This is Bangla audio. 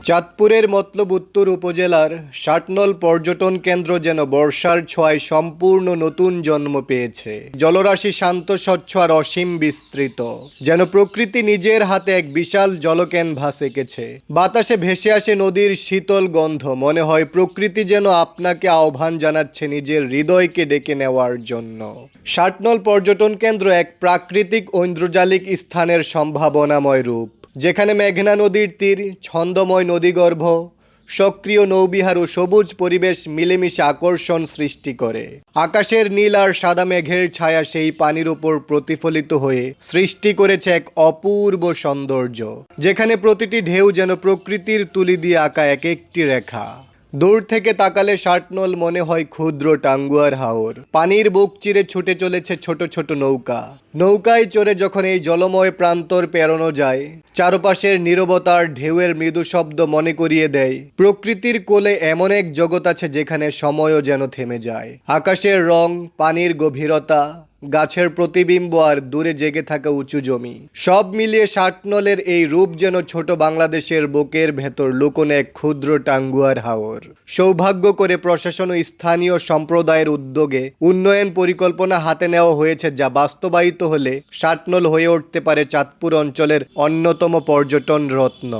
চাঁদপুরের মতলব উত্তর উপজেলার শাটনল পর্যটন কেন্দ্র যেন বর্ষার ছোঁয়ায় সম্পূর্ণ নতুন জন্ম পেয়েছে। জলরাশি শান্ত, স্বচ্ছ আর অসীম বিস্তৃত, যেন প্রকৃতি নিজের হাতে এক বিশাল জলক্যানভাস এঁকেছে। বাতাসে ভেসে আসে নদীর শীতল গন্ধ, মনে হয় প্রকৃতি যেন আপনাকে আহ্বান জানাচ্ছে নিজের হৃদয়কে ডেকে নেওয়ার জন্য। শাটনল পর্যটন কেন্দ্র এক প্রাকৃতিক ঐন্দ্রজালিক স্থানের সম্ভাবনাময় রূপ, যেখানে মেঘনা নদীর তীর, ছন্দময় নদীগর্ভ, সক্রিয় নৌবিহার ও সবুজ পরিবেশ মিলেমিশে আকর্ষণ সৃষ্টি করে। আকাশের নীল আর সাদা মেঘের ছায়া সেই পানির উপর প্রতিফলিত হয়ে সৃষ্টি করেছে এক অপূর্ব সৌন্দর্য, যেখানে প্রতিটি ঢেউ যেন প্রকৃতির তুলি দিয়ে আঁকা এক একটি রেখা। দূর থেকে তাকালে শাটনল মনে হয় ক্ষুদ্র টাঙ্গুয়ার হাওর। পানির বুক চিরে ছুটে চলেছে ছোট ছোট নৌকা। নৌকায় চড়ে যখন এই জলময় প্রান্তর পেরোনো যায়, চারপাশের নীরবতার ঢেউয়ের মৃদু শব্দ মনে করিয়ে দেয় প্রকৃতির কোলে এমন এক জগৎ আছে যেখানে সময়ও যেন থেমে যায়। আকাশের রং, পানির গভীরতা, গাছের প্রতিবিম্ব আর দূরে জেগে থাকা উঁচু জমি, সব মিলিয়ে শাটনলের এই রূপ যেন ছোট বাংলাদেশের বুকের ভেতর লুকোনো এক ক্ষুদ্র টাঙ্গুয়ার হাওর। সৌভাগ্য করে প্রশাসন ও স্থানীয় সম্প্রদায়ের উদ্যোগে উন্নয়ন পরিকল্পনা হাতে নেওয়া হয়েছে, যা বাস্তবায়িত হলে শাটনল হয়ে উঠতে পারে চাঁদপুর অঞ্চলের অন্যতম পর্যটন রত্ন।